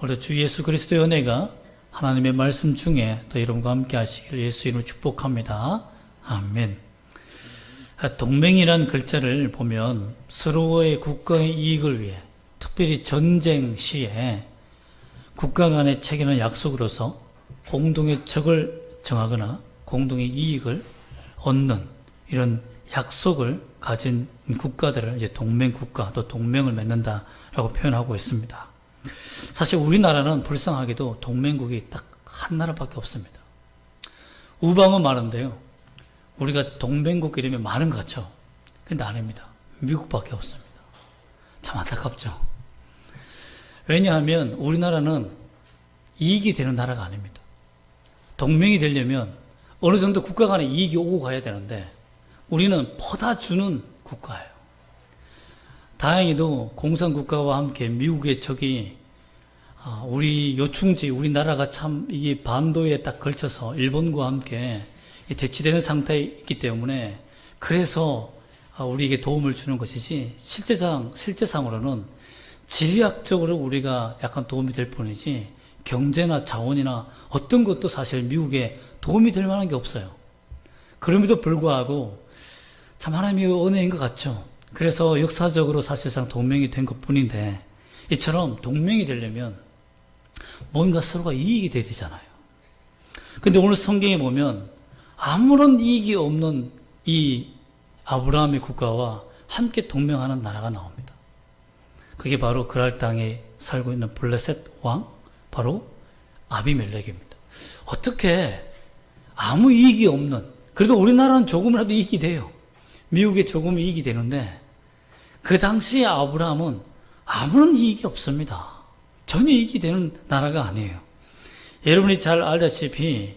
오늘 주 예수 그리스도의 은혜가 하나님의 말씀 중에 또 여러분과 함께 하시기를 예수 이름으로 축복합니다. 아멘. 동맹이라는 글자를 보면 서로의 국가의 이익을 위해 특별히 전쟁 시에 국가 간에 체결한 약속으로서 공동의 적을 정하거나 공동의 이익을 얻는 이런 약속을 가진 국가들을 이제 동맹국가 또 동맹을 맺는다라고 표현하고 있습니다. 사실 우리나라는 불쌍하게도 동맹국이 딱 한 나라밖에 없습니다. 우방은 많은데요. 우리가 동맹국 이름이 많은 것 같죠? 근데 아닙니다. 미국밖에 없습니다. 참 안타깝죠? 왜냐하면 우리나라는 이익이 되는 나라가 아닙니다. 동맹이 되려면 어느 정도 국가 간에 이익이 오고 가야 되는데 우리는 퍼다 주는 국가예요. 다행히도 공산국가와 함께 미국의 적이 우리 요충지, 우리나라가 참 이게 반도에 딱 걸쳐서 일본과 함께 대치되는 상태에 있기 때문에 그래서 우리에게 도움을 주는 것이지 실제상으로는 지리학적으로 우리가 약간 도움이 될 뿐이지 경제나 자원이나 어떤 것도 사실 미국에 도움이 될 만한 게 없어요. 그럼에도 불구하고 참 하나님의 은혜인 것 같죠. 그래서 역사적으로 사실상 동맹이 된 것 뿐인데 이처럼 동맹이 되려면 뭔가 서로가 이익이 돼야 되잖아요. 근데 오늘 성경에 보면 아무런 이익이 없는 이 아브라함의 국가와 함께 동맹하는 나라가 나옵니다. 그게 바로 그랄 땅에 살고 있는 블레셋 왕, 바로 아비멜렉입니다. 어떻게 아무 이익이 없는, 그래도 우리나라는 조금이라도 이익이 돼요. 미국에 조금 이익이 되는데 그 당시에 아브라함은 아무런 이익이 없습니다. 전혀 이익이 되는 나라가 아니에요. 여러분이 잘 알다시피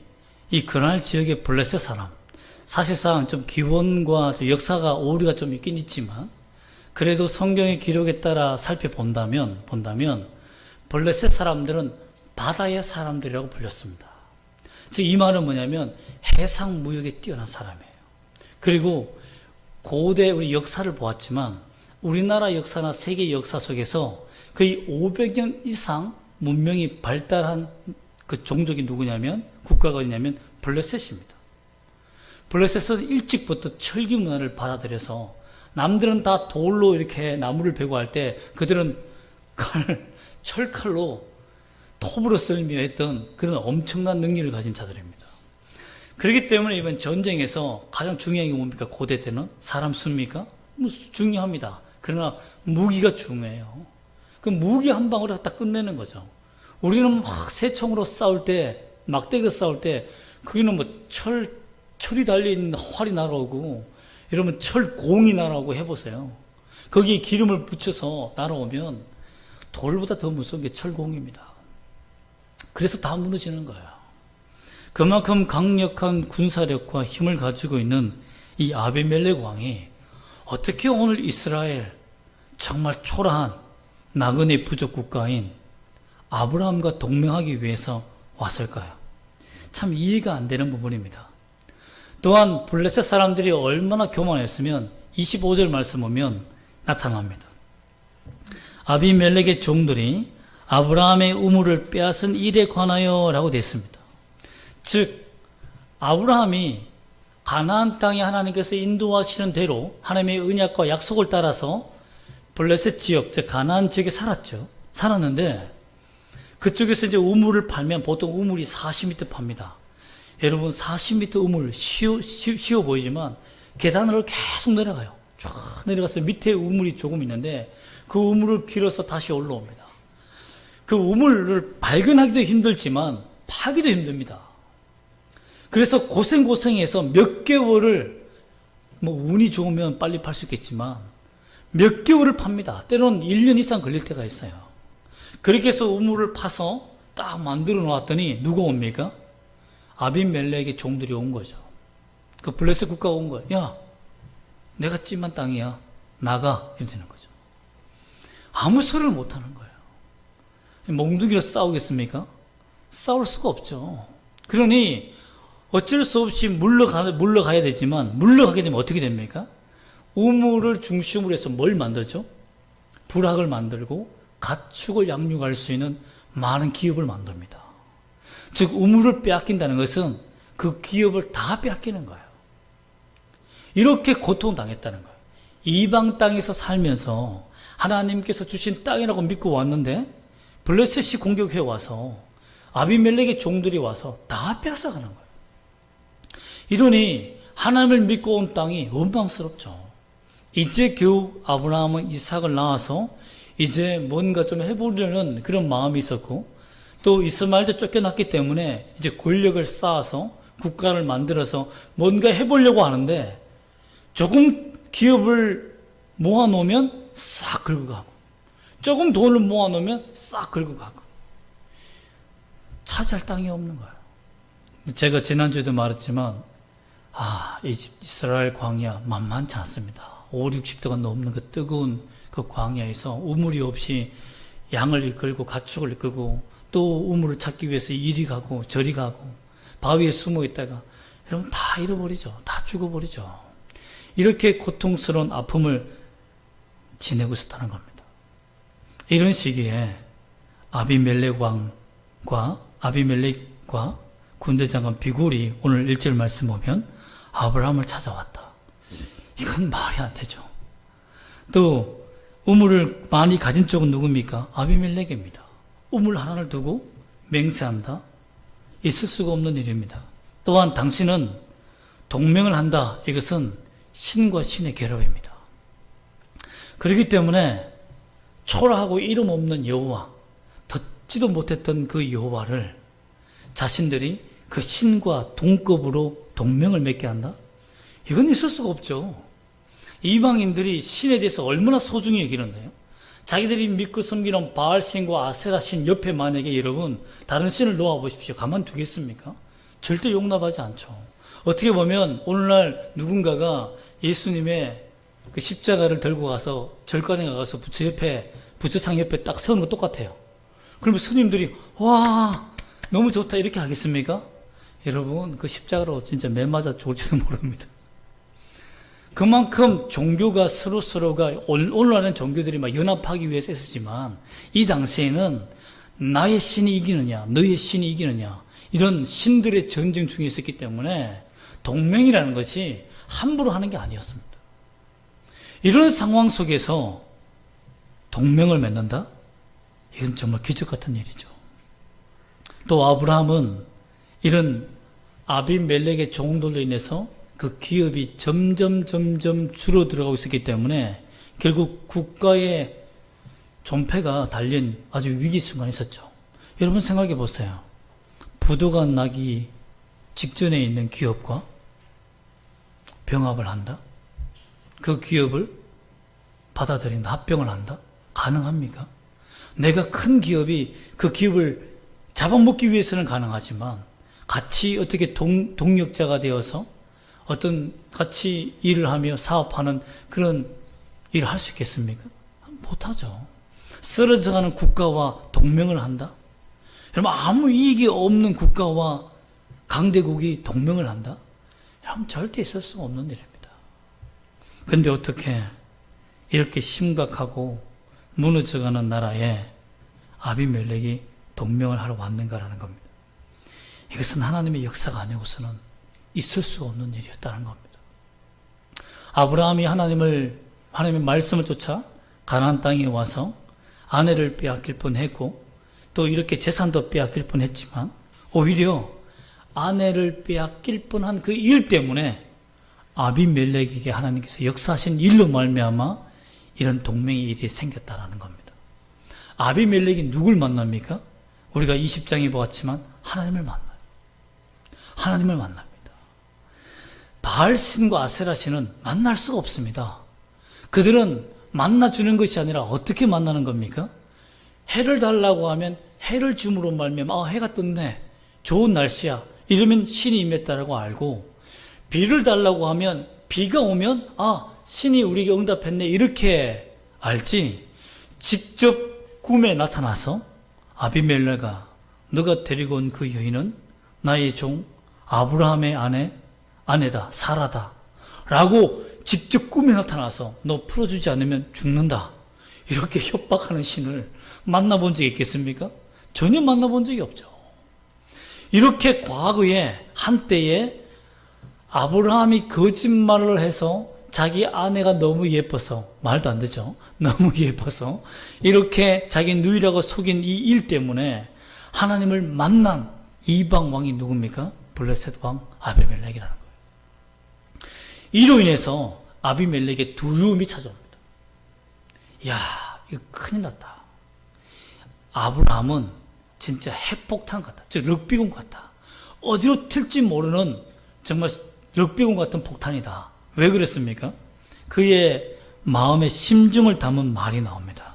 이 그날 지역의 블레셋 사람, 사실상 좀 기원과 역사가 오류가 좀 있긴 있지만 그래도 성경의 기록에 따라 살펴본다면 블레셋 사람들은 바다의 사람들이라고 불렸습니다. 즉 이 말은 뭐냐면 해상 무역에 뛰어난 사람이에요. 그리고 고대 우리 역사를 보았지만 우리나라 역사나 세계 역사 속에서 거의 500년 이상 문명이 발달한 그 종족이 누구냐면 국가가 어디냐면 블레셋입니다. 블레셋은 일찍부터 철기 문화를 받아들여서 남들은 다 돌로 이렇게 나무를 베고 할 때 그들은 철칼로 톱으로 썰며 했던 그런 엄청난 능력을 가진 자들입니다. 그렇기 때문에 이번 전쟁에서 가장 중요한 게 뭡니까? 고대 때는 사람 수입니까? 중요합니다. 그러나 무기가 중요해요. 그 무기 한 방으로 딱 끝내는 거죠. 우리는 막 새총으로 싸울 때, 막대기로 싸울 때, 거기는 뭐 철이 달려있는 활이 날아오고, 이러면 철공이 날아오고 해보세요. 거기에 기름을 붙여서 날아오면 돌보다 더 무서운 게 철공입니다. 그래서 다 무너지는 거예요. 그만큼 강력한 군사력과 힘을 가지고 있는 이 아비멜렉 왕이 어떻게 오늘 이스라엘 정말 초라한 나그네 부족 국가인 아브라함과 동맹하기 위해서 왔을까요? 참 이해가 안 되는 부분입니다. 또한 블레셋 사람들이 얼마나 교만했으면 25절 말씀 보면 나타납니다. 아비멜렉의 종들이 아브라함의 우물을 빼앗은 일에 관하여 라고 되어 있습니다. 즉 아브라함이 가나안 땅에 하나님께서 인도하시는 대로 하나님의 언약과 약속을 따라서 블레셋 지역, 즉 가나안 지역에 살았는데 그쪽에서 이제 우물을 팔면 보통 우물이 40m 팝니다. 여러분 40m 우물 쉬워 보이지만 계단으로 계속 내려가요. 쭉 내려가서 밑에 우물이 조금 있는데 그 우물을 길어서 다시 올라옵니다. 그 우물을 발견하기도 힘들지만 파기도 힘듭니다. 그래서 고생해서 몇 개월을 뭐 운이 좋으면 빨리 팔 수 있겠지만 몇 개월을 팝니다. 때로는 1년 이상 걸릴 때가 있어요. 그렇게 해서 우물을 파서 딱 만들어 놓았더니 누가 옵니까? 아비멜렉의 종들이 온 거죠. 그 블레셋 국가가 온 거예요. 야, 내가 찜한 땅이야. 나가. 이렇게 되는 거죠. 아무 소리를 못 하는 거예요. 몽둥이로 싸우겠습니까? 싸울 수가 없죠. 그러니 어쩔 수 없이 물러가야 되지만 물러가게 되면 어떻게 됩니까? 우물을 중심으로 해서 뭘 만들죠? 부락을 만들고 가축을 양육할 수 있는 많은 기업을 만듭니다. 즉 우물을 빼앗긴다는 것은 그 기업을 다 빼앗기는 거예요. 이렇게 고통당했다는 거예요. 이방 땅에서 살면서 하나님께서 주신 땅이라고 믿고 왔는데 블레셋이 공격해 와서 아비멜렉의 종들이 와서 다 빼앗아가는 거예요. 이러니 하나님을 믿고 온 땅이 원망스럽죠. 이제 겨우 아브라함은 이삭을 낳아서 이제 뭔가 좀 해보려는 그런 마음이 있었고, 또 이스마엘도 쫓겨났기 때문에 이제 권력을 쌓아서 국가를 만들어서 뭔가 해보려고 하는데, 조금 기업을 모아놓으면 싹 긁고 가고, 조금 돈을 모아놓으면 싹 긁고 가고, 차지할 땅이 없는 거예요. 제가 지난주에도 말했지만 이스라엘 광야 만만치 않습니다. 5, 60도가 넘는 그 뜨거운 그 광야에서 우물이 없이 양을 이끌고 가축을 이끌고 또 우물을 찾기 위해서 이리 가고 저리 가고 바위에 숨어 있다가 여러분 다 잃어버리죠. 다 죽어버리죠. 이렇게 고통스러운 아픔을 지내고 있었다는 겁니다. 이런 시기에 아비멜렉과 군대장관 비굴이 오늘 1절 말씀 보면 아브라함을 찾아왔다. 이건 말이 안 되죠. 또 우물을 많이 가진 쪽은 누굽니까? 아비멜렉입니다. 우물 하나를 두고 맹세한다? 있을 수가 없는 일입니다. 또한 당신은 동맹을 한다. 이것은 신과 신의 결합입니다. 그렇기 때문에 초라하고 이름 없는 여호와, 듣지도 못했던 그 여호와를 자신들이 그 신과 동급으로 동맹을 맺게 한다? 이건 있을 수가 없죠. 이방인들이 신에 대해서 얼마나 소중히 여기는데요. 자기들이 믿고 섬기는 바알신과 아세라신 옆에 만약에 여러분 다른 신을 놓아보십시오. 가만두겠습니까? 절대 용납하지 않죠. 어떻게 보면 오늘날 누군가가 예수님의 그 십자가를 들고 가서 절간에 가서 부처상 옆에 딱 세우는 거 똑같아요. 그러면 스님들이 와 너무 좋다 이렇게 하겠습니까? 여러분 그 십자가로 진짜 매 맞아 죽을지도 모릅니다. 그만큼 종교가 서로가 오늘날은 종교들이 막 연합하기 위해서 애쓰지만 이 당시에는 나의 신이 이기느냐 너의 신이 이기느냐 이런 신들의 전쟁 중에 있었기 때문에 동맹이라는 것이 함부로 하는 게 아니었습니다. 이런 상황 속에서 동맹을 맺는다? 이건 정말 기적 같은 일이죠. 또 아브라함은 이런 아비멜렉의 종들로 인해서 그 기업이 점점 줄어들어가고 있었기 때문에 결국 국가의 존폐가 달린 아주 위기 순간이 있었죠. 여러분 생각해 보세요. 부도가 나기 직전에 있는 기업과 병합을 한다? 그 기업을 받아들인다? 합병을 한다? 가능합니까? 내가 큰 기업이 그 기업을 잡아먹기 위해서는 가능하지만 같이 어떻게 동력자가 되어서 어떤 같이 일을 하며 사업하는 그런 일을 할 수 있겠습니까? 못하죠. 쓰러져가는 국가와 동맹을 한다? 여러분 아무 이익이 없는 국가와 강대국이 동맹을 한다? 여러분 절대 있을 수가 없는 일입니다. 그런데 어떻게 이렇게 심각하고 무너져가는 나라에 아비멜렉이 동맹을 하러 왔는가라는 겁니다. 이것은 하나님의 역사가 아니고서는 있을 수 없는 일이었다는 겁니다. 아브라함이 하나님의 말씀을 쫓아 가나안 땅에 와서 아내를 빼앗길 뻔했고 또 이렇게 재산도 빼앗길 뻔했지만 오히려 아내를 빼앗길 뻔한 그 일 때문에 아비멜렉에게 하나님께서 역사하신 일로 말미암아 이런 동맹의 일이 생겼다라는 겁니다. 아비멜렉이 누굴 만납니까? 우리가 20장에 보았지만 하나님을 만나요. 하나님을 만납니다. 바알신과 아세라신은 만날 수가 없습니다. 그들은 만나주는 것이 아니라 어떻게 만나는 겁니까? 해를 달라고 하면 해를 줌으로 말미암아 해가 떴네 좋은 날씨야 이러면 신이 임했다라고 알고, 비를 달라고 하면 비가 오면 신이 우리에게 응답했네 이렇게 알지, 직접 꿈에 나타나서 아비멜렉아 너가 데리고 온 그 여인은 나의 종 아브라함의 아내다 사라다 라고 직접 꿈에 나타나서 너 풀어주지 않으면 죽는다 이렇게 협박하는 신을 만나본 적이 있겠습니까? 전혀 만나본 적이 없죠. 이렇게 과거에 한때에 아브라함이 거짓말을 해서 자기 아내가 너무 예뻐서, 말도 안 되죠. 너무 예뻐서 이렇게 자기 누이라고 속인 이 일 때문에 하나님을 만난 이방 왕이 누굽니까? 블레셋 왕 아비멜렉이라는 거예요. 이로 인해서 아비멜렉의 두려움이 찾아옵니다. 야, 이거 큰일 났다. 아브라함은 진짜 핵폭탄 같다. 즉 럭비공 같다. 어디로 튈지 모르는 정말 럭비공 같은 폭탄이다. 왜 그랬습니까? 그의 마음의 심중을 담은 말이 나옵니다.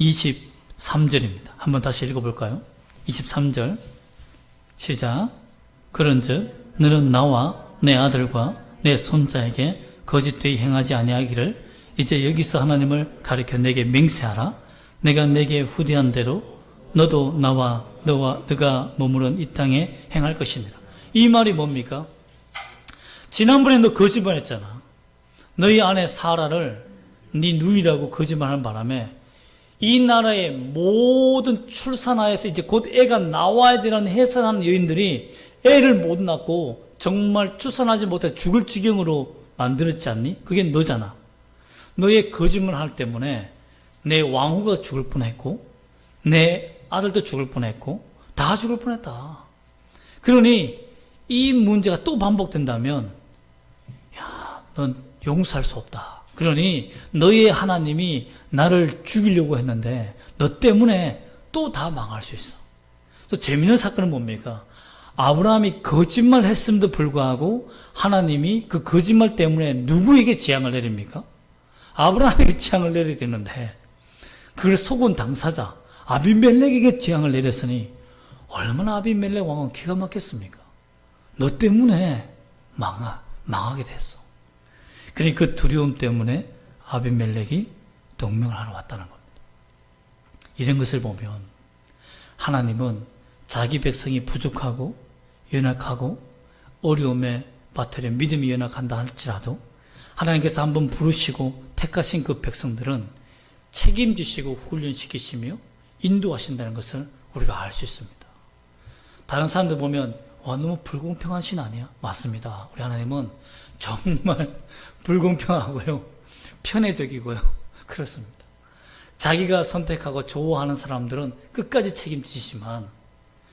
23절입니다. 한번 다시 읽어볼까요? 23절 시작. 그런즉 너는 나와 내 아들과 내 손자에게 거짓되이 행하지 아니하기를 이제 여기서 하나님을 가리켜 내게 맹세하라. 내가 내게 후대한 대로 너도 나와 너가 머무른 이 땅에 행할 것이니라. 이 말이 뭡니까? 지난번에 너 거짓말했잖아. 너희 아내 사라를 네 누이라고 거짓말하는 바람에 이 나라의 모든 출산하에서 이제 곧 애가 나와야 되는 해산하는 여인들이 애를 못 낳고 정말 출산하지 못해 죽을 지경으로 만들었지 않니? 그게 너잖아. 너의 거짓말 때문에 내 왕후가 죽을 뻔했고 내 아들도 죽을 뻔했고 다 죽을 뻔했다. 그러니 이 문제가 또 반복된다면 넌 용서할 수 없다. 그러니 너의 하나님이 나를 죽이려고 했는데 너 때문에 또 다 망할 수 있어. 또 재미있는 사건은 뭡니까? 아브라함이 거짓말 했음에도 불구하고 하나님이 그 거짓말 때문에 누구에게 재앙을 내립니까? 아브라함에게 재앙을 내려야 되는데 그걸 속은 당사자 아비멜렉에게 재앙을 내렸으니 얼마나 아비멜렉 왕은 기가 막혔습니까? 너 때문에 망하게 됐어. 그러니 그 두려움 때문에 아비멜렉이 동맹을 하러 왔다는 겁니다. 이런 것을 보면 하나님은 자기 백성이 부족하고 연약하고 어려움에 빠뜨려 믿음이 연약한다 할지라도 하나님께서 한번 부르시고 택하신 그 백성들은 책임지시고 훈련시키시며 인도하신다는 것을 우리가 알 수 있습니다. 다른 사람들 보면 너무 불공평한 신 아니야? 맞습니다. 우리 하나님은 정말 불공평하고요. 편애적이고요. 그렇습니다. 자기가 선택하고 좋아하는 사람들은 끝까지 책임지시지만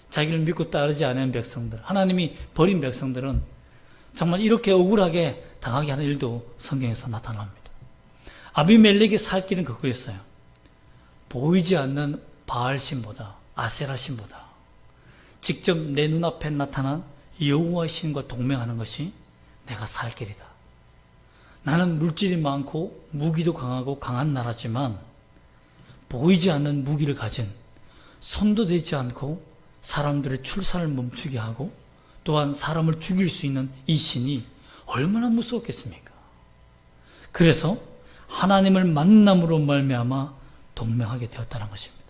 자기를 믿고 따르지 않은 백성들, 하나님이 버린 백성들은 정말 이렇게 억울하게 당하게 하는 일도 성경에서 나타납니다. 아비멜렉의 살 길은 그거였어요. 보이지 않는 바알신보다 아세라신보다 직접 내 눈앞에 나타난 여호와의 신과 동맹하는 것이 내가 살 길이다. 나는 물질이 많고 무기도 강하고 강한 나라지만 보이지 않는 무기를 가진 손도 대지 않고 사람들의 출산을 멈추게 하고 또한 사람을 죽일 수 있는 이 신이 얼마나 무서웠겠습니까? 그래서 하나님을 만남으로 말미암아 동맹하게 되었다는 것입니다.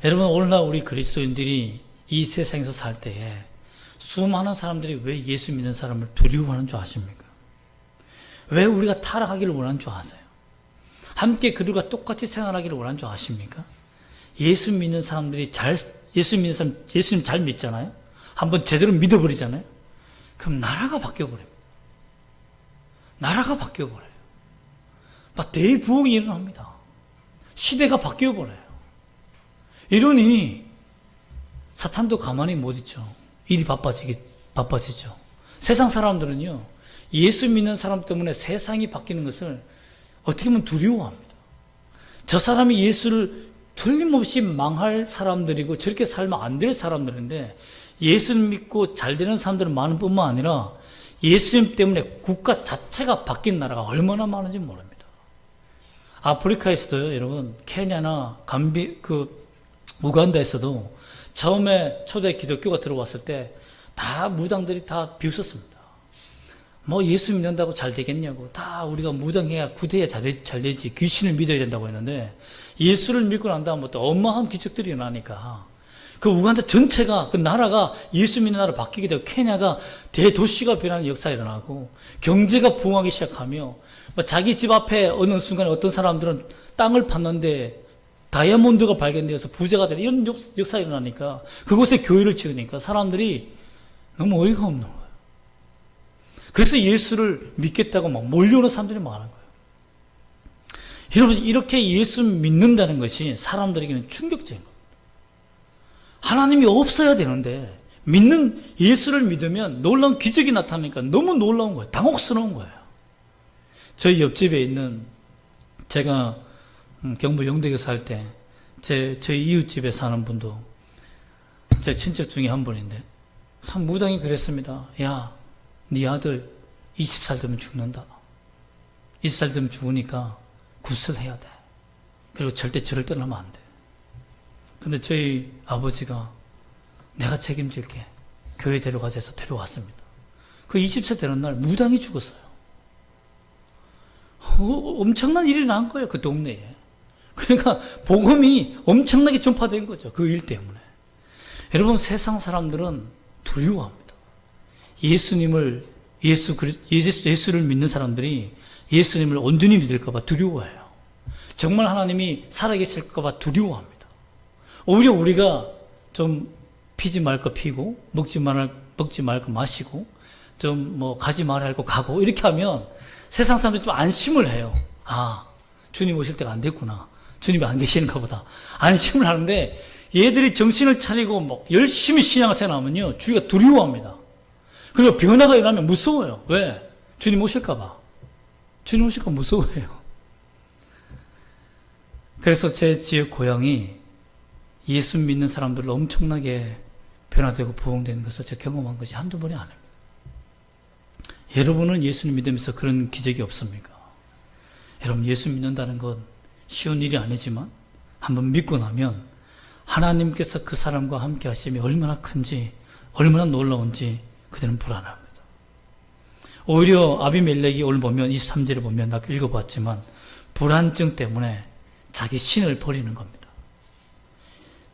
여러분, 오늘날 우리 그리스도인들이 이 세상에서 살 때에 수많은 사람들이 왜 예수 믿는 사람을 두려워하는 줄 아십니까? 왜 우리가 타락하기를 원하는 줄 아세요? 함께 그들과 똑같이 생활하기를 원하는 줄 아십니까? 예수 믿는 사람들이 예수님 잘 믿잖아요? 한번 제대로 믿어버리잖아요? 그럼 나라가 바뀌어버립니다. 나라가 바뀌어버려요. 막 대부흥이 일어납니다. 시대가 바뀌어버려요. 이러니 사탄도 가만히 못 있죠. 일이 바빠지죠. 세상 사람들은요, 예수 믿는 사람 때문에 세상이 바뀌는 것을 어떻게 보면 두려워합니다. 저 사람이 예수를 틀림없이 망할 사람들이고 저렇게 살면 안 될 사람들인데 예수 믿고 잘 되는 사람들은 많은 뿐만 아니라 예수님 때문에 국가 자체가 바뀐 나라가 얼마나 많은지 모릅니다. 아프리카에서도요, 여러분, 케냐나 우간다에서도 처음에 초대 기독교가 들어왔을 때 다 무당들이 다 비웃었습니다. 뭐 예수 믿는다고 잘 되겠냐고. 다 우리가 무당해야 구대야 잘 되지. 귀신을 믿어야 된다고 했는데 예수를 믿고 난 다음부터 어마어마한 기적들이 일어나니까 그 우간다 전체가 그 나라가 예수 믿는 나라로 바뀌게 되고 케냐가 대도시가 변하는 역사가 일어나고 경제가 부흥하기 시작하며 자기 집 앞에 어느 순간에 어떤 사람들은 땅을 팠는데 다이아몬드가 발견되어서 부자가 되는 이런 역사가 일어나니까 그곳에 교회를 지으니까 사람들이 너무 어이가 없는 거예요. 그래서 예수를 믿겠다고 막 몰려오는 사람들이 많은 거예요. 여러분, 이렇게 예수 믿는다는 것이 사람들에게는 충격적인 겁니다. 하나님이 없어야 되는데 믿는 예수를 믿으면 놀라운 기적이 나타나니까 너무 놀라운 거예요. 당혹스러운 거예요. 저희 옆집에 있는, 제가 경북 영덕에 살 때 저희 이웃집에 사는 분도 제 친척 중에 한 분인데 한 무당이 그랬습니다. 야, 네 아들 20살 되면 죽는다. 20살 되면 죽으니까 굿을 해야 돼. 그리고 절대 절을 떠나면 안 돼. 근데 저희 아버지가 내가 책임질게. 교회 데려가자 해서 데려왔습니다. 그 20세 되는 날 무당이 죽었어요. 엄청난 일이 난 거예요, 그 동네에. 그러니까 복음이 엄청나게 전파된 거죠, 그 일 때문에. 여러분, 세상 사람들은 두려워합니다. 예수를 믿는 사람들이 예수님을 온전히 믿을까봐 두려워해요. 정말 하나님이 살아계실까봐 두려워합니다. 오히려 우리가 좀 피지 말 거 피고, 먹지 말 거 마시고, 좀 가지 말아야 할 거 가고, 이렇게 하면 세상 사람들이 좀 안심을 해요. 아, 주님 오실 때가 안 됐구나. 주님이 안 계시는가 보다. 안심을 하는데, 얘들이 정신을 차리고 열심히 신앙생활 하면요, 주위가 두려워합니다. 그리고 변화가 일어나면 무서워요. 왜? 주님 오실까봐. 주님 오실까 무서워해요. 그래서 제 지역 고향이 예수 믿는 사람들로 엄청나게 변화되고 부흥되는 것을 제가 경험한 것이 한두 번이 아닙니다. 여러분은 예수님 믿으면서 그런 기적이 없습니까? 여러분, 예수 믿는다는 건 쉬운 일이 아니지만 한번 믿고 나면 하나님께서 그 사람과 함께 하심이 얼마나 큰지, 얼마나 놀라운지 그들은 불안합니다. 오히려 아비멜렉이 오늘 보면 23절에 보면 아까 읽어봤지만 불안증 때문에 자기 신을 버리는 겁니다.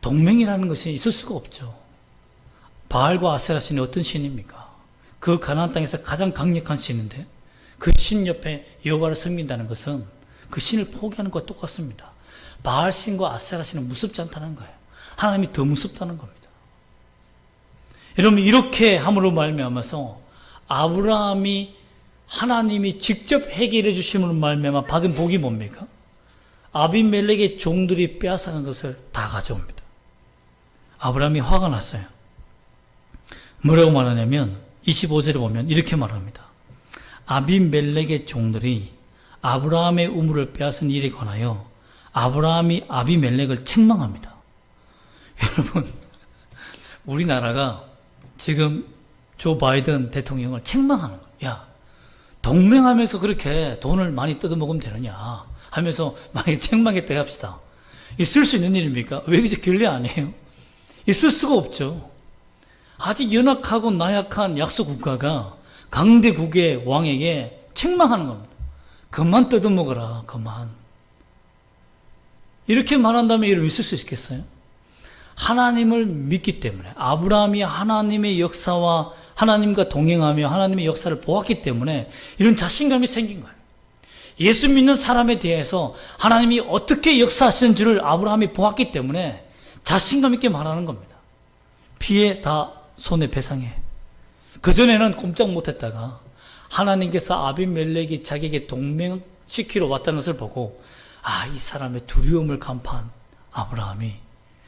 동맹이라는 것이 있을 수가 없죠. 바알과 아세라 신이 어떤 신입니까? 그 가나안 땅에서 가장 강력한 신인데 그 신 옆에 여호와를 섬긴다는 것은 그 신을 포기하는 것과 똑같습니다. 바알 신과 아세라 신은 무섭지 않다는 거예요. 하나님이 더 무섭다는 겁니다. 여러분, 이렇게 함으로 말미암아서 아브라함이 하나님이 직접 해결해 주심으로 말미암아 받은 복이 뭡니까? 아비멜렉의 종들이 빼앗아간 것을 다 가져옵니다. 아브라함이 화가 났어요. 뭐라고 말하냐면 25절에 보면 이렇게 말합니다. 아비멜렉의 종들이 아브라함의 우물을 빼앗은 일에 관하여 아브라함이 아비멜렉을 책망합니다. 여러분, 우리나라가 지금 조 바이든 대통령을 책망하는 거예요. 야, 동맹하면서 그렇게 돈을 많이 뜯어먹으면 되느냐 하면서 만약에 책망했다 합시다. 있을 수 있는 일입니까? 외교적 결례 아니에요? 있을 수가 없죠. 아직 연약하고 나약한 약소 국가가 강대국의 왕에게 책망하는 겁니다. 그만 뜯어먹어라, 그만. 이렇게 말한다면 이런 있을 수 있겠어요? 하나님을 믿기 때문에, 아브라함이 하나님의 역사와 하나님과 동행하며 하나님의 역사를 보았기 때문에 이런 자신감이 생긴 거예요. 예수 믿는 사람에 대해서 하나님이 어떻게 역사하시는지를 아브라함이 보았기 때문에 자신감 있게 말하는 겁니다. 피해 다 손에 배상해. 그전에는 꼼짝 못했다가 하나님께서 아비멜렉이 자기에게 동맹시키러 왔다는 것을 보고 아, 이 사람의 두려움을 간파한 아브라함이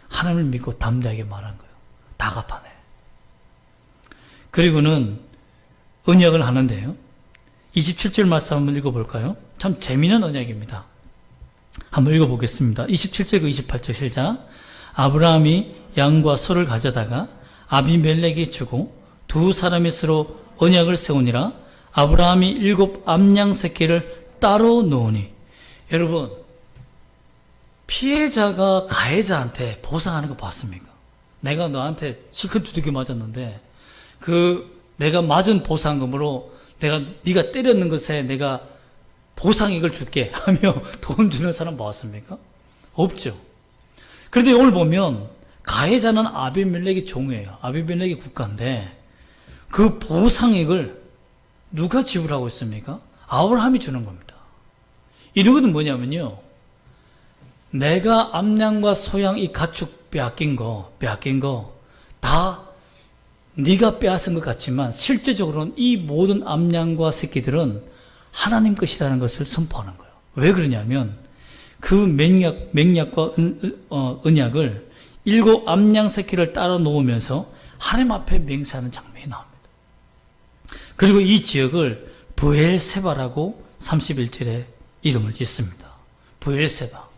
하나님을 믿고 담대하게 말한 거예요. 다 갚아내. 그리고는 언약을 하는데요. 27절 말씀 한번 읽어볼까요? 참 재미있는 언약입니다. 한번 읽어보겠습니다. 27절과 28절 시작. 아브라함이 양과 소를 가져다가 아비멜렉이 주고 두 사람이 서로 언약을 세우니라. 아브라함이 7 암양 새끼를 따로 놓으니. 여러분, 피해자가 가해자한테 보상하는 거 봤습니까? 내가 너한테 실컷 두들겨 맞았는데 내가 맞은 보상금으로 네가 때렸는 것에 내가 보상액을 줄게 하며 돈 주는 사람 봤습니까? 없죠. 그런데 오늘 보면 가해자는 아비멜렉의 종이에요. 아비멜렉의 국가인데 그 보상액을 누가 지불하고 있습니까? 아브라함이 주는 겁니다. 이런 것은 뭐냐면요, 내가 암양과 소양 이 가축 빼앗긴 거 다 네가 빼앗은 것 같지만 실제적으로는 이 모든 암양과 새끼들은 하나님 것이라는 것을 선포하는 거예요. 왜 그러냐면 그 맹약과 언약을 7 암양 새끼를 따라 놓으면서 하나님 앞에 맹세하는 장면이 나옵니다. 그리고 이 지역을 브엘세바라고 31절에 이름을 짓습니다. 브엘세바.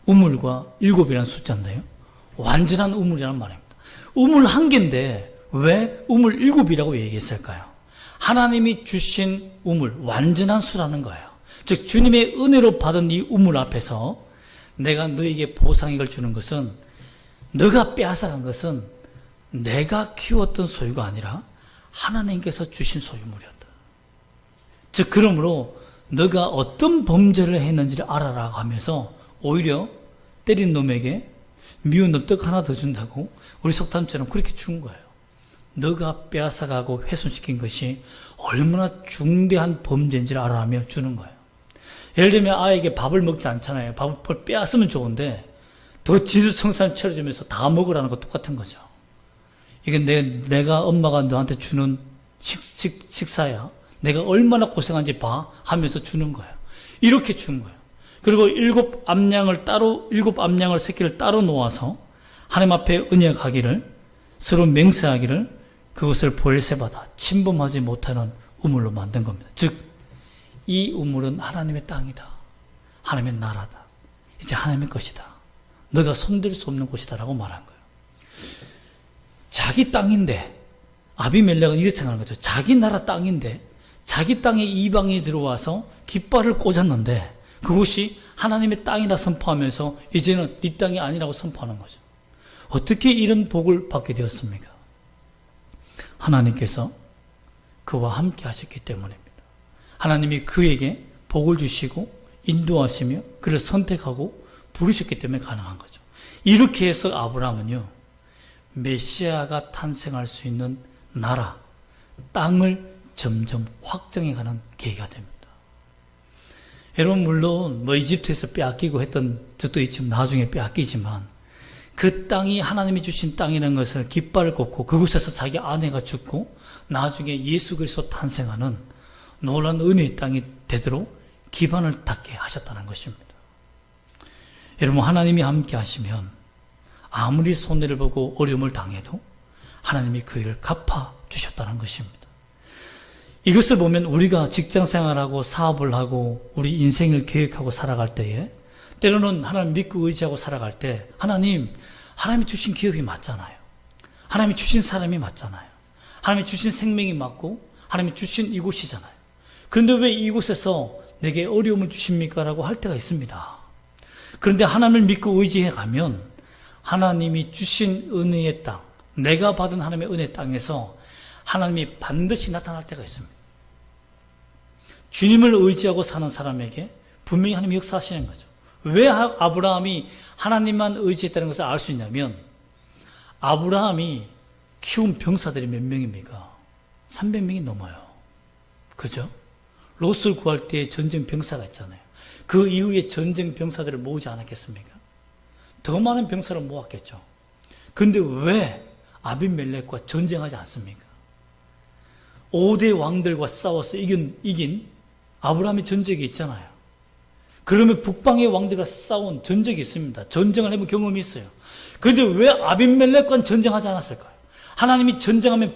우물과 7이라는 숫자인데요. 완전한 우물이라는 말입니다. 우물 한 개인데 왜 우물 7이라고 얘기했을까요? 하나님이 주신 우물, 완전한 수라는 거예요. 즉 주님의 은혜로 받은 이 우물 앞에서 내가 너에게 보상액을 주는 것은, 너가 빼앗아간 것은 내가 키웠던 소유가 아니라 하나님께서 주신 소유물이었다. 즉 그러므로 너가 어떤 범죄를 했는지를 알아라 하면서 오히려 때린 놈에게 미운 놈 떡 하나 더 준다고 우리 속담처럼 그렇게 준 거예요. 너가 빼앗아가고 훼손시킨 것이 얼마나 중대한 범죄인지를 알아하며 주는 거예요. 예를 들면 아이에게 밥을 먹지 않잖아요. 밥을 빼앗으면 좋은데 더 진수청산 차려주면서 다 먹으라는 거 똑같은 거죠. 이게 내가 엄마가 너한테 주는 식사야. 내가 얼마나 고생한지 봐 하면서 주는 거예요. 이렇게 준 거예요. 그리고 7 암양을 새끼를 따로 놓아서 하나님 앞에 언약하기를, 서로 맹세하기를, 그것을 브엘세바다, 침범하지 못하는 우물로 만든 겁니다. 즉 이 우물은 하나님의 땅이다. 하나님의 나라다. 이제 하나님의 것이다. 너가 손댈 수 없는 곳이다 라고 말한 거예요. 자기 땅인데, 아비멜렉은 이렇게 생각하는 거죠. 자기 나라 땅인데 자기 땅에 이방인이 들어와서 깃발을 꽂았는데 그곳이 하나님의 땅이라 선포하면서 이제는 네 땅이 아니라고 선포하는 거죠. 어떻게 이런 복을 받게 되었습니까? 하나님께서 그와 함께 하셨기 때문입니다. 하나님이 그에게 복을 주시고 인도하시며 그를 선택하고 부르셨기 때문에 가능한 거죠. 이렇게 해서 아브라함은요, 메시아가 탄생할 수 있는 나라, 땅을 점점 확정해가는 계기가 됩니다. 여러분 물론 이집트에서 빼앗기고 했던 적도 있지만 나중에 빼앗기지만 그 땅이 하나님이 주신 땅이라는 것을 깃발을 꽂고 그곳에서 자기 아내가 죽고 나중에 예수 그리스도 탄생하는 놀라운 은혜의 땅이 되도록 기반을 닦게 하셨다는 것입니다. 여러분 하나님이 함께 하시면 아무리 손해를 보고 어려움을 당해도 하나님이 그 일을 갚아주셨다는 것입니다. 이것을 보면 우리가 직장생활하고 사업을 하고 우리 인생을 계획하고 살아갈 때에 때로는 하나님 믿고 의지하고 살아갈 때 하나님이 주신 기업이 맞잖아요. 하나님이 주신 사람이 맞잖아요. 하나님이 주신 생명이 맞고 하나님이 주신 이곳이잖아요. 그런데 왜 이곳에서 내게 어려움을 주십니까? 라고 할 때가 있습니다. 그런데 하나님을 믿고 의지해 가면 하나님이 주신 은혜의 땅, 내가 받은 하나님의 은혜의 땅에서 하나님이 반드시 나타날 때가 있습니다. 주님을 의지하고 사는 사람에게 분명히 하나님이 역사하시는 거죠. 왜 아브라함이 하나님만 의지했다는 것을 알 수 있냐면 아브라함이 키운 병사들이 몇 명입니까? 300명이 넘어요. 그죠? 롯을 구할 때 전쟁 병사가 있잖아요. 그 이후에 전쟁 병사들을 모으지 않았겠습니까? 더 많은 병사를 모았겠죠. 그런데 왜 아비멜렉과 전쟁하지 않습니까? 5대 왕들과 싸워서 이긴 아브라함의 전적이 있잖아요. 그러면 북방의 왕들과 싸운 전적이 있습니다. 전쟁을 해본 경험이 있어요. 그런데 왜 아비멜렉과는 전쟁하지 않았을까요? 하나님이 전쟁하면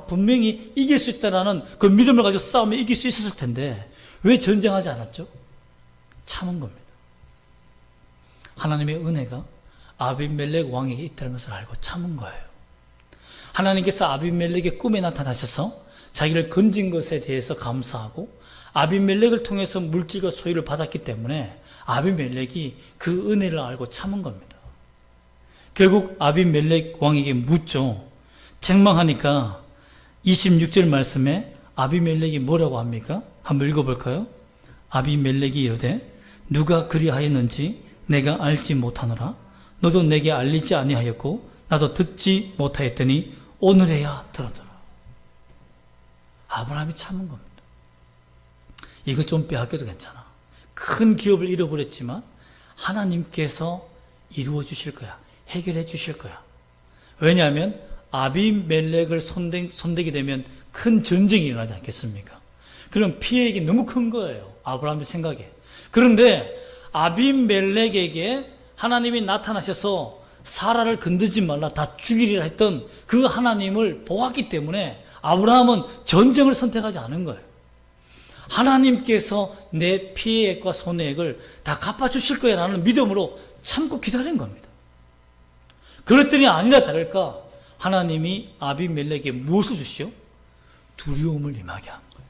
분명히 이길 수 있다는 그 믿음을 가지고 싸우면 이길 수 있었을 텐데 왜 전쟁하지 않았죠? 참은 겁니다. 하나님의 은혜가 아비멜렉 왕에게 있다는 것을 알고 참은 거예요. 하나님께서 아비멜렉의 꿈에 나타나셔서 자기를 건진 것에 대해서 감사하고 아비멜렉을 통해서 물질과 소유를 받았기 때문에 아비멜렉이 그 은혜를 알고 참은 겁니다. 결국 아비멜렉 왕에게 묻죠. 책망하니까 26절 말씀에 아비멜렉이 뭐라고 합니까? 한번 읽어볼까요? 아비멜렉이 이르되 누가 그리하였는지 내가 알지 못하노라. 너도 내게 알리지 아니하였고 나도 듣지 못하였더니 오늘에야 들었더라. 아브라함이 참은 겁니다. 이거 좀 빼앗겨도 괜찮아. 큰 기업을 잃어버렸지만 하나님께서 이루어 주실 거야. 해결해 주실 거야. 왜냐하면 아비멜렉을 손대게 되면 큰 전쟁이 일어나지 않겠습니까? 그럼 피해액이 너무 큰 거예요. 아브라함의 생각에. 그런데 아비멜렉에게 하나님이 나타나셔서 사라를 건드지 말라, 다 죽이리라 했던 그 하나님을 보았기 때문에 아브라함은 전쟁을 선택하지 않은 거예요. 하나님께서 내 피해액과 손해액을 다 갚아주실 거야 라는 믿음으로 참고 기다린 겁니다. 그랬더니 아니라 다를까 하나님이 아비멜렉에게 무엇을 주시오? 두려움을 임하게 한 거예요.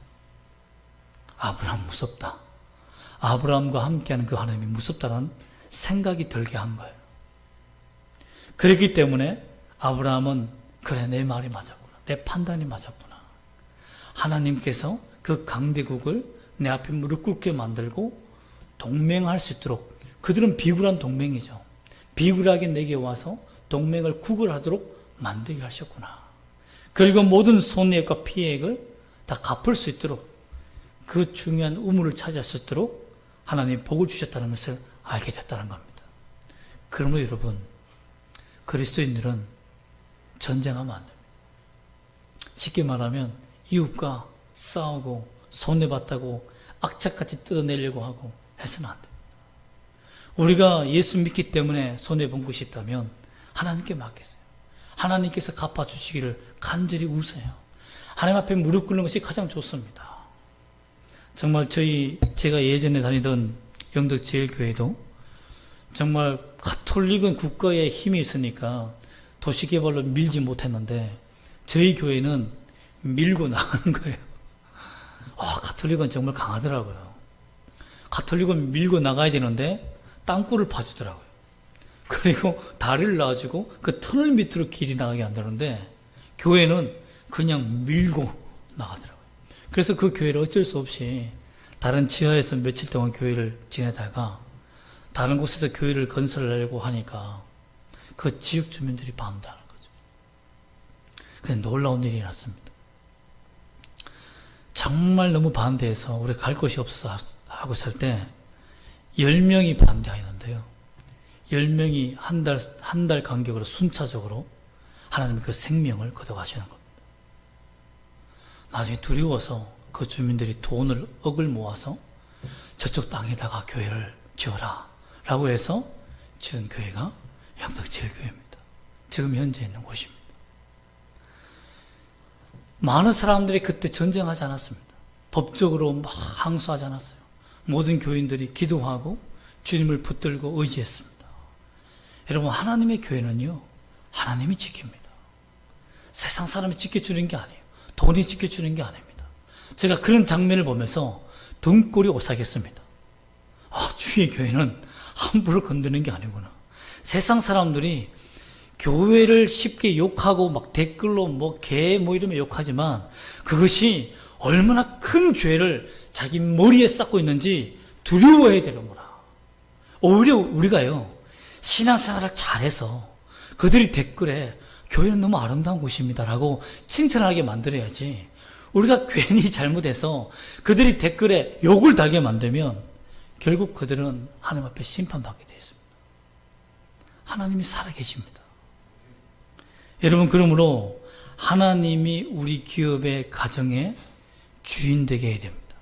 아브라함 무섭다. 아브라함과 함께하는 그 하나님이 무섭다는 생각이 들게 한 거예요. 그렇기 때문에 아브라함은 그래, 내 말이 맞았구나. 내 판단이 맞았구나. 하나님께서 그 강대국을 내 앞에 무릎 꿇게 만들고 동맹할 수 있도록, 그들은 비굴한 동맹이죠. 비굴하게 내게 와서 동맹을 구걸하도록 만들게 하셨구나. 그리고 모든 손해액과 피해액을 다 갚을 수 있도록, 그 중요한 우물을 찾을 수 있도록 하나님 복을 주셨다는 것을 알게 됐다는 겁니다. 그러므로 여러분, 그리스도인들은 전쟁하면 안 됩니다. 쉽게 말하면 이웃과 싸우고 손해봤다고 악착같이 뜯어내려고 하고 해서는 안 됩니다. 우리가 예수 믿기 때문에 손해본 것이 있다면 하나님께 맡겼어요. 하나님께서 갚아주시기를 간절히 우세요. 하나님 앞에 무릎 꿇는 것이 가장 좋습니다. 정말 제가 예전에 다니던 영덕제일교회도 정말 가톨릭은 국가에 힘이 있으니까 도시개발로 밀지 못했는데 저희 교회는 밀고 나가는 거예요. 가톨릭은 정말 강하더라고요. 가톨릭은 밀고 나가야 되는데 땅굴을 파주더라고요. 그리고 다리를 놔주고 그 터널 밑으로 길이 나가게 한다는데 교회는 그냥 밀고 나가더라고요. 그래서 그 교회를 어쩔 수 없이 다른 지하에서 며칠 동안 교회를 지내다가 다른 곳에서 교회를 건설하려고 하니까 그 지역 주민들이 반대하는 거죠. 그냥 놀라운 일이 났습니다. 정말 너무 반대해서 우리 갈 곳이 없어서 하고 있을 때 10명이 반대하였는데요. 10명이 한 달 간격으로 순차적으로 하나님의 그 생명을 거둬가시는 겁니다. 나중에 두려워서 그 주민들이 억을 모아서 저쪽 땅에다가 교회를 지어라 라고 해서 지은 교회가 영덕제일교회입니다. 지금 현재 있는 곳입니다. 많은 사람들이 그때 전쟁하지 않았습니다. 법적으로 막 항소하지 않았어요. 모든 교인들이 기도하고 주님을 붙들고 의지했습니다. 여러분, 하나님의 교회는요, 하나님이 지킵니다. 세상 사람이 지켜주는 게 아니에요. 돈이 지켜주는 게 아닙니다. 제가 그런 장면을 보면서 등골이 오싹했습니다. 주의 교회는 함부로 건드는 게 아니구나. 세상 사람들이 교회를 쉽게 욕하고 막 댓글로 개 이러면 욕하지만 그것이 얼마나 큰 죄를 자기 머리에 쌓고 있는지 두려워해야 되는구나. 오히려 우리가요, 신앙생활을 잘해서 그들이 댓글에 교회는 너무 아름다운 곳입니다라고 칭찬하게 만들어야지, 우리가 괜히 잘못해서 그들이 댓글에 욕을 달게 만들면 결국 그들은 하나님 앞에 심판받게 되어 있습니다. 하나님이 살아계십니다. 여러분, 그러므로 하나님이 우리 기업의 가정의 주인 되게 해야 됩니다.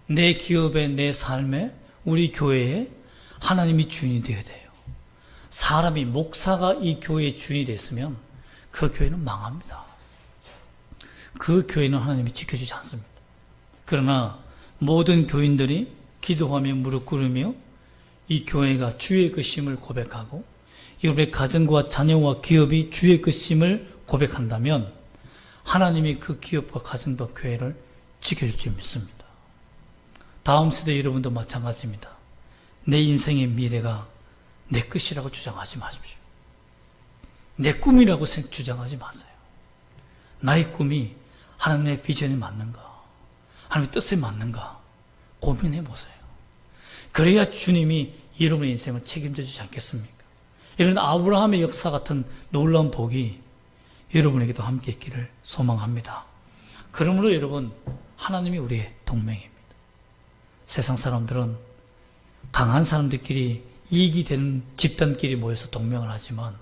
내 기업에, 내 삶에, 우리 교회에 하나님이 주인이 되어야 돼요. 사람이, 목사가 이 교회의 주인이 됐으면 그 교회는 망합니다. 그 교회는 하나님이 지켜주지 않습니다. 그러나 모든 교인들이 기도하며 무릎 꿇으며 이 교회가 주의 것임을 고백하고 여러분의 가정과 자녀와 기업이 주의 것임을 고백한다면 하나님이 그 기업과 가정과 교회를 지켜줄 줄 믿습니다. 다음 세대 여러분도 마찬가지입니다. 내 인생의 미래가 내 것이라고 주장하지 마십시오. 내 꿈이라고 주장하지 마세요. 나의 꿈이 하나님의 비전에 맞는가, 하나님의 뜻에 맞는가 고민해 보세요. 그래야 주님이 여러분의 인생을 책임져 주지 않겠습니까? 이런 아브라함의 역사 같은 놀라운 복이 여러분에게도 함께 있기를 소망합니다. 그러므로 여러분, 하나님이 우리의 동맹입니다. 세상 사람들은 강한 사람들끼리 이익이 되는 집단끼리 모여서 동맹을 하지만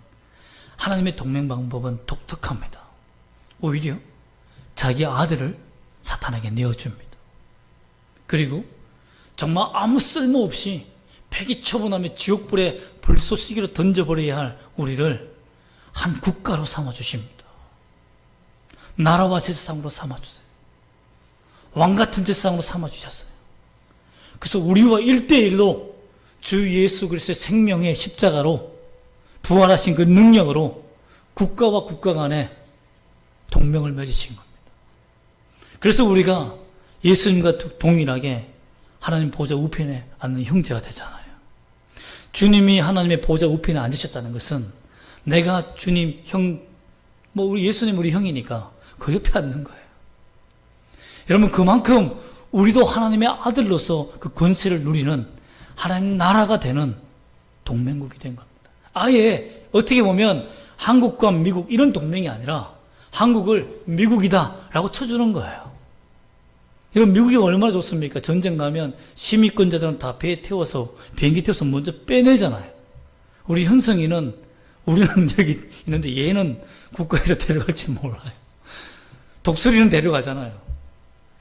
하나님의 동맹 방법은 독특합니다. 오히려 자기 아들을 사탄에게 내어줍니다. 그리고 정말 아무 쓸모없이 폐기 처분하며 지옥불에 불쏘시개로 던져버려야 할 우리를 한 국가로 삼아주십니다. 나라와 제사장으로 삼아주세요. 왕같은 제사장으로 삼아주셨어요. 그래서 우리와 1대1로 주 예수 그리스도의 생명의 십자가로 부활하신 그 능력으로 국가와 국가 간에 동맹을 맺으신 겁니다. 그래서 우리가 예수님과 동일하게 하나님 보좌 우편에 앉는 형제가 되잖아요. 주님이 하나님의 보좌 우편에 앉으셨다는 것은 내가 주님 우리 예수님 우리 형이니까 그 옆에 앉는 거예요. 여러분, 그만큼 우리도 하나님의 아들로서 그 권세를 누리는 하나님 나라가 되는 동맹국이 된 겁니다. 아예 어떻게 보면 한국과 미국 이런 동맹이 아니라 한국을 미국이다라고 쳐주는 거예요. 여러분, 미국이 얼마나 좋습니까? 전쟁 나면 시민권자들은 다 배에 태워서 비행기 태워서 먼저 빼내잖아요. 우리 현성이는 우리는 여기 있는데 얘는 국가에서 데려갈지 몰라요. 독수리는 데려가잖아요.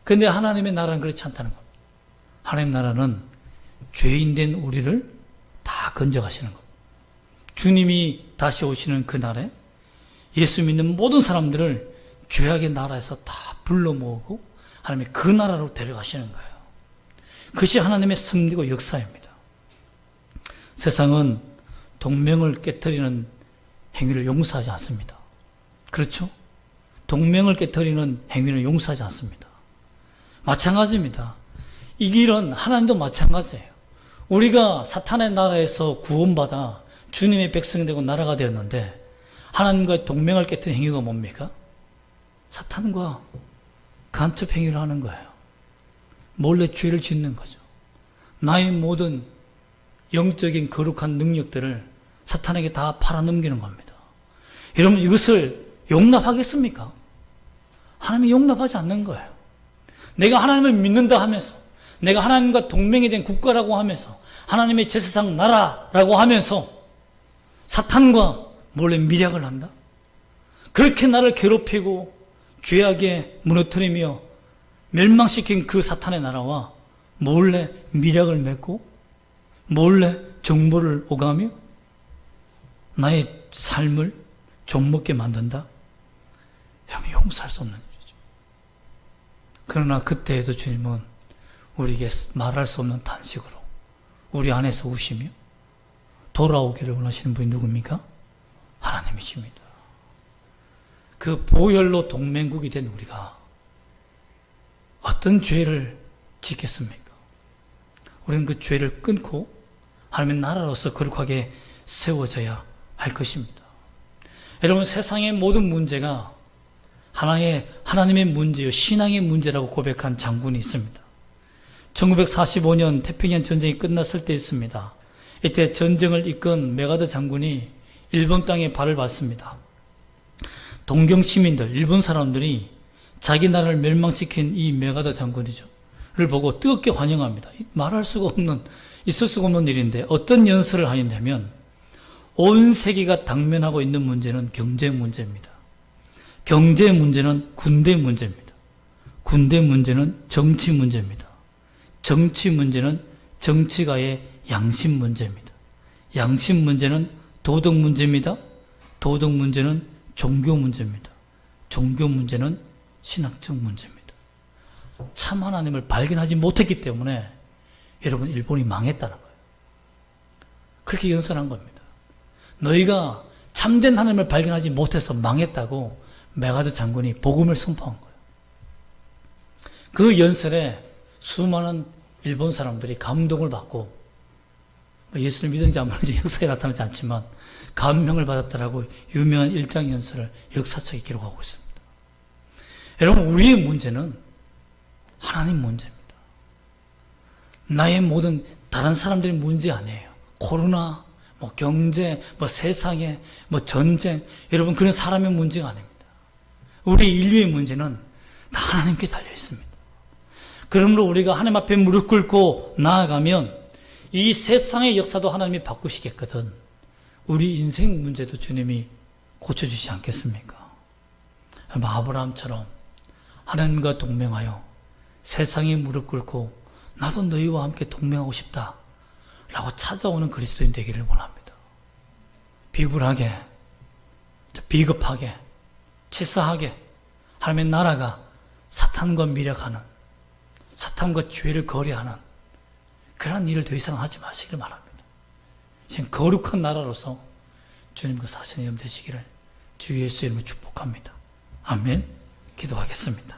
근데 하나님의 나라는 그렇지 않다는 겁니다. 하나님 나라는 죄인된 우리를 다 건져가시는 겁니다. 주님이 다시 오시는 그 날에 예수 믿는 모든 사람들을 죄악의 나라에서 다 불러 모으고 하나님의 그 나라로 데려가시는 거예요. 그것이 하나님의 섭리고 역사입니다. 세상은 동맹을 깨뜨리는 행위를 용서하지 않습니다. 그렇죠? 동맹을 깨뜨리는 행위는 용서하지 않습니다. 마찬가지입니다. 이 길은 하나님도 마찬가지예요. 우리가 사탄의 나라에서 구원받아 주님의 백성이 되고 나라가 되었는데 하나님과의 동맹을 깨뜨리는 행위가 뭡니까? 사탄과 간첩 행위를 하는 거예요. 몰래 죄를 짓는 거죠. 나의 모든 영적인 거룩한 능력들을 사탄에게 다 팔아넘기는 겁니다. 여러분, 이것을 용납하겠습니까? 하나님이 용납하지 않는 거예요. 내가 하나님을 믿는다 하면서, 내가 하나님과 동맹이 된 국가라고 하면서, 하나님의 제사장 나라라고 하면서 사탄과 몰래 밀약을 한다? 그렇게 나를 괴롭히고 죄악에 무너뜨리며 멸망시킨 그 사탄의 나라와 몰래 밀약을 맺고 몰래 정보를 오가며 나의 삶을 좀먹게 만든다? 여러분, 용서할 수 없는 일이죠. 그러나 그때에도 주님은 우리에게 말할 수 없는 탄식으로 우리 안에서 우시며 돌아오기를 원하시는 분이 누굽니까? 하나님이십니다. 그 보혈로 동맹국이 된 우리가 어떤 죄를 짓겠습니까? 우리는 그 죄를 끊고 하나님의 나라로서 거룩하게 세워져야 할 것입니다. 여러분, 세상의 모든 문제가 하나님의 문제요, 신앙의 문제라고 고백한 장군이 있습니다. 1945년 태평양 전쟁이 끝났을 때 있습니다. 이때 전쟁을 이끈 메가더 장군이 일본 땅에 발을 받습니다. 동경 시민들, 일본 사람들이 자기 나라를 멸망시킨 이 메가더 장군을 보고 뜨겁게 환영합니다. 말할 수가 없는, 있을 수가 없는 일인데 어떤 연설을 하냐면 온 세계가 당면하고 있는 문제는 경제 문제입니다. 경제 문제는 군대 문제입니다. 군대 문제는 정치 문제입니다. 정치 문제는 정치가의 양심 문제입니다. 양심 문제는 도덕 문제입니다. 도덕 문제는 종교 문제입니다. 종교 문제는 신학적 문제입니다. 참 하나님을 발견하지 못했기 때문에 여러분, 일본이 망했다는 거예요. 그렇게 연설한 겁니다. 너희가 참된 하나님을 발견하지 못해서 망했다고 메가더 장군이 복음을 선포한 거예요. 그 연설에 수많은 일본 사람들이 감동을 받고, 예수를 믿은지 안 믿은지 역사에 나타나지 않지만 감명을 받았다라고 유명한 일장 연설을 역사책에 기록하고 있습니다. 여러분, 우리의 문제는 하나님 문제입니다. 나의 모든 다른 사람들의 문제 아니에요. 코로나, 경제, 세상에, 전쟁, 여러분, 그런 사람의 문제가 아닙니다. 우리 인류의 문제는 다 하나님께 달려 있습니다. 그러므로 우리가 하나님 앞에 무릎 꿇고 나아가면 이 세상의 역사도 하나님이 바꾸시겠거든 우리 인생 문제도 주님이 고쳐주시지 않겠습니까? 아브라함처럼 하나님과 동맹하여 세상에 무릎 꿇고 나도 너희와 함께 동맹하고 싶다 라고 찾아오는 그리스도인 되기를 원합니다. 비굴하게, 비겁하게, 치사하게 하나님의 나라가 사탄과 밀약하는, 사탄과 죄를 거래하는 그런 일을 더 이상 하지 마시길 바랍니다. 지금 거룩한 나라로서 주님과 사시는 여러분 되시기를 주 예수 이름으로 축복합니다. 아멘. 기도하겠습니다.